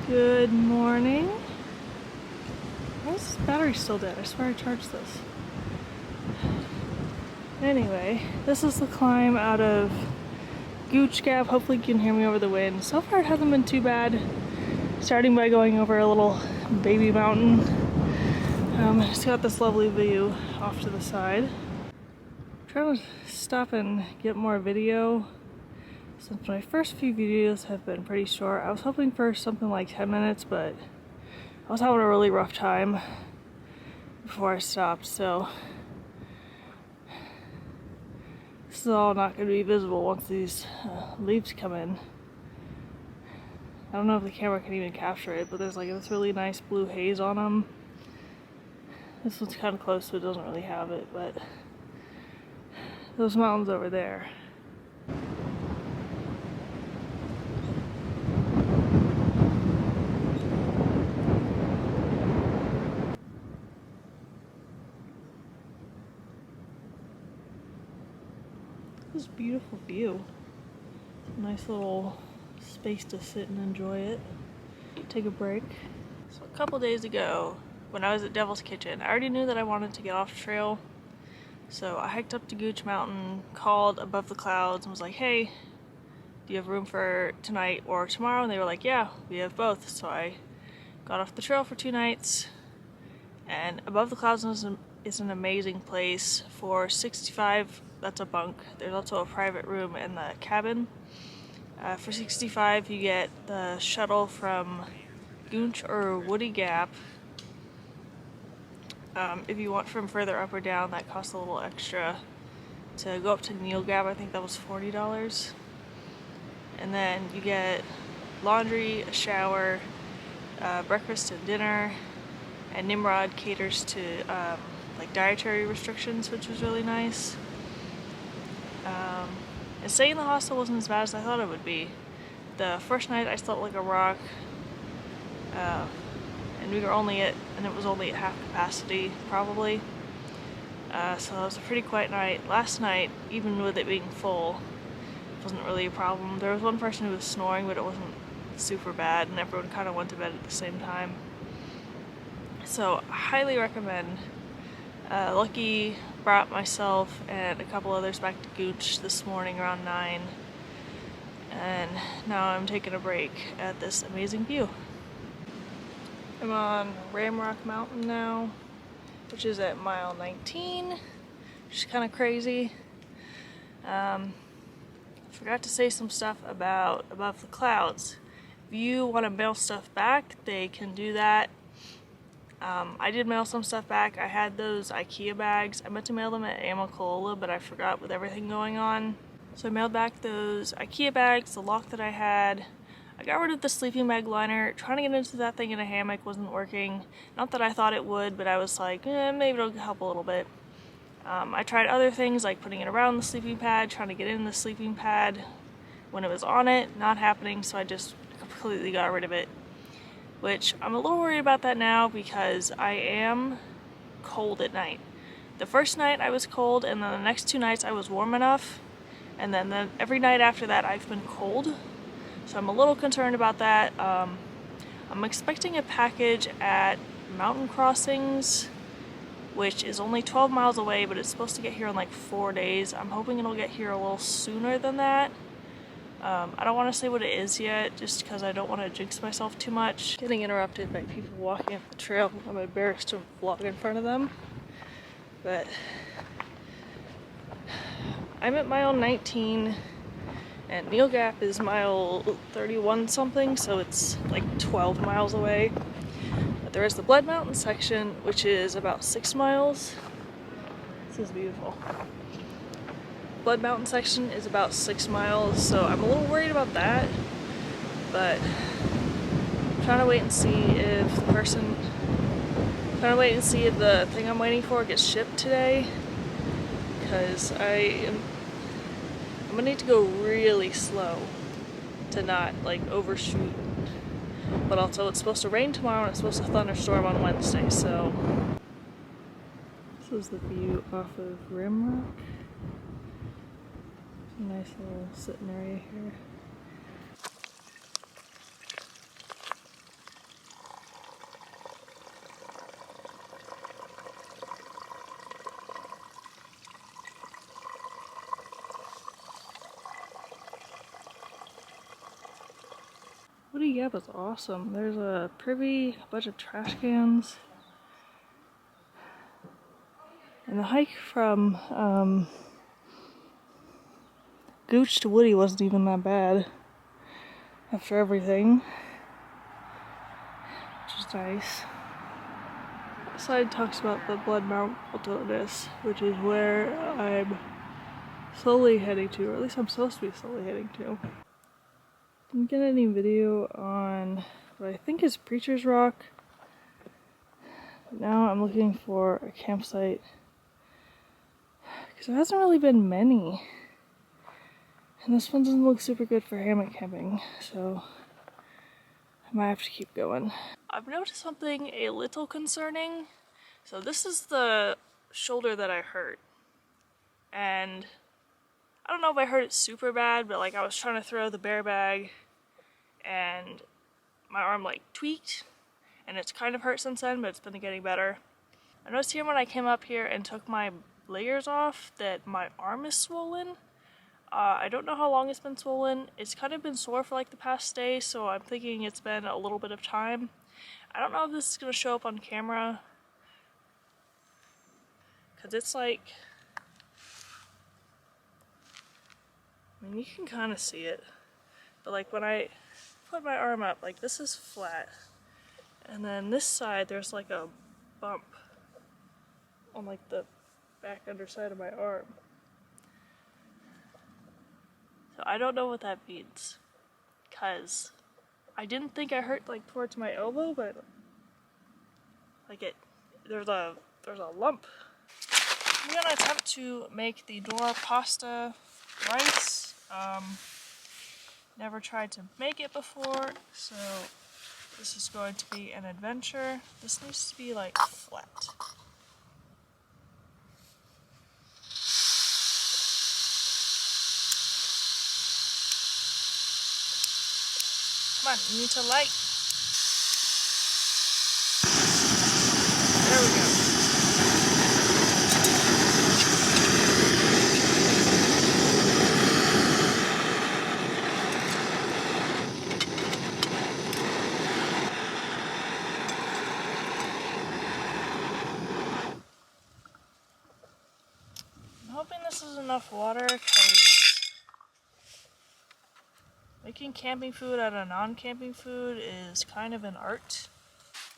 Good morning. Why is this battery still dead? I swear I charged this. Anyway, this is the climb out of Gooch Gap. Hopefully you can hear me over the wind. So far it hasn't been too bad. Starting by going over a little baby mountain. It's got this lovely view off to the side. I'm trying to stop and get more video, since my first few videos have been pretty short. I was hoping for something like 10 minutes, but I was having a really rough time before I stopped, so this is all not going to be visible once these leaves come in. I don't know if the camera can even capture it, but there's like this really nice blue haze on them. This one's kind of close, so it doesn't really have it, but those mountains over there. This beautiful view. Nice little space to sit and enjoy it. Take a break. So a couple days ago, when I was at Devil's Kitchen, I already knew that I wanted to get off trail. So I hiked up to Gooch Mountain, called Above the Clouds, and was like, hey, do you have room for tonight or tomorrow? And they were like, yeah, we have both. So I got off the trail for 2 nights, and Above the Clouds is an amazing place. For $65, that's a bunk. There's also a private room in the cabin. For $65, you get the shuttle from Gooch or Woody Gap. If you want from further up or down, that costs a little extra. To go up to Neil Gap, I think that was $40. And then you get laundry, a shower, breakfast and dinner, and Nimrod caters to like dietary restrictions, which was really nice. And staying in the hostel wasn't as bad as I thought it would be. The first night I slept like a rock, and it was only at half capacity, probably. So it was a pretty quiet night. Last night, even with it being full, it wasn't really a problem. There was one person who was snoring, but it wasn't super bad, and everyone kind of went to bed at the same time. So I highly recommend. Lucky brought myself and a couple others back to Gooch this morning around 9, and now I'm taking a break at this amazing view. I'm on Ramrock Mountain now, which is at mile 19, which is kind of crazy. Forgot to say some stuff about Above the Clouds. If you want to mail stuff back, they can do that. I did mail some stuff back. I had those IKEA bags. I meant to mail them at Amicalola, but I forgot with everything going on. So I mailed back those IKEA bags, the lock that I had. I got rid of the sleeping bag liner. Trying to get into that thing in a hammock wasn't working. Not that I thought it would, but I was like, maybe it'll help a little bit. I tried other things like putting it around the sleeping pad, trying to get in the sleeping pad when it was on it. Not happening, so I just completely got rid of it. Which I'm a little worried about that now because I am cold at night. The first night I was cold, and then the next 2 nights I was warm enough, and then every night after that I've been cold. So I'm a little concerned about that. I'm expecting a package at Mountain Crossings, which is only 12 miles away, but it's supposed to get here in like 4 days. I'm hoping it'll get here a little sooner than that. I don't want to say what it is yet, just because I don't want to jinx myself too much. Getting interrupted by people walking up the trail. I'm embarrassed to vlog in front of them. But I'm at mile 19, and Neil Gap is mile 31 something, so it's like 12 miles away. But there is the Blood Mountain section, which is about 6 miles. This is beautiful. Blood Mountain section is about 6 miles, so I'm a little worried about that, but I'm trying to wait and see if the thing I'm waiting for gets shipped today, because I'm gonna need to go really slow to not like overshoot. But also it's supposed to rain tomorrow and it's supposed to thunderstorm on Wednesday, so this is the view off of Ramrock. Nice little sitting area here. Woody Gap is awesome. There's a privy, a bunch of trash cans. And the hike from Gooch to Woody wasn't even that bad after everything, which is nice. This slide talks about the Blood Mountain Wilderness, which is where I'm slowly heading to, or at least I'm supposed to be slowly heading to. Didn't get any video on what I think is Preacher's Rock, but now I'm looking for a campsite because there hasn't really been many. And this one doesn't look super good for hammock camping, so I might have to keep going. I've noticed something a little concerning. So this is the shoulder that I hurt. And I don't know if I hurt it super bad, but like I was trying to throw the bear bag and my arm like tweaked, and it's kind of hurt since then, but it's been getting better. I noticed here when I came up here and took my layers off that my arm is swollen. I don't know how long it's been swollen. It's kind of been sore for like the past day, so I'm thinking it's been a little bit of time. I don't know if this is going to show up on camera, because it's like, I mean, you can kind of see it, but like when I put my arm up, like this is flat, and then this side there's like a bump on like the back underside of my arm. So I don't know what that means, because I didn't think I hurt like towards my elbow, but like there's a lump. I'm gonna attempt to make the Dora pasta rice. Never tried to make it before, so this is going to be an adventure. This needs to be like flat. Come on, you need to light. There we go. I'm hoping this is enough water, because making camping food out of non-camping food is kind of an art.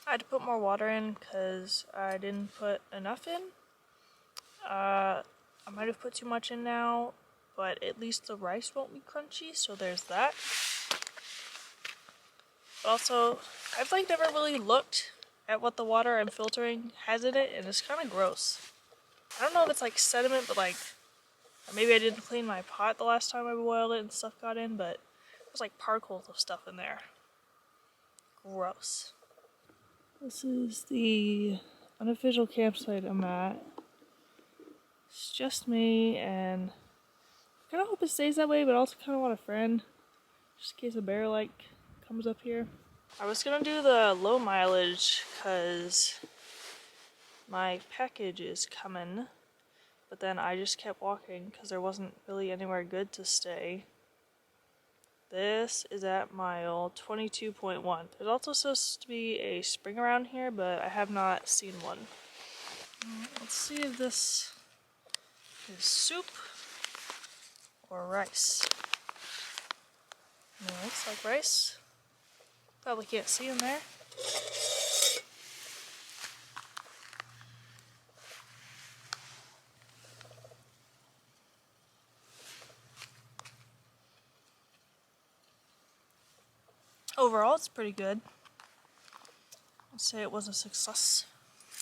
I had to put more water in because I didn't put enough in. I might have put too much in now, but at least the rice won't be crunchy, so there's that. But also, I've like never really looked at what the water I'm filtering has in it, and it's kind of gross. I don't know if it's like sediment, but like, or maybe I didn't clean my pot the last time I boiled it and stuff got in, but there's like particles of stuff in there. Gross. This is the unofficial campsite I'm at. It's just me, and I kind of hope it stays that way, but I also kind of want a friend, just in case a bear like comes up here. I was gonna do the low mileage because my package is coming, but then I just kept walking because there wasn't really anywhere good to stay. This is at mile 22.1. There's also supposed to be a spring around here, but I have not seen one. Let's see if this is soup or rice. It looks like rice. Probably can't see in there. Overall, it's pretty good. I'd say it was a success.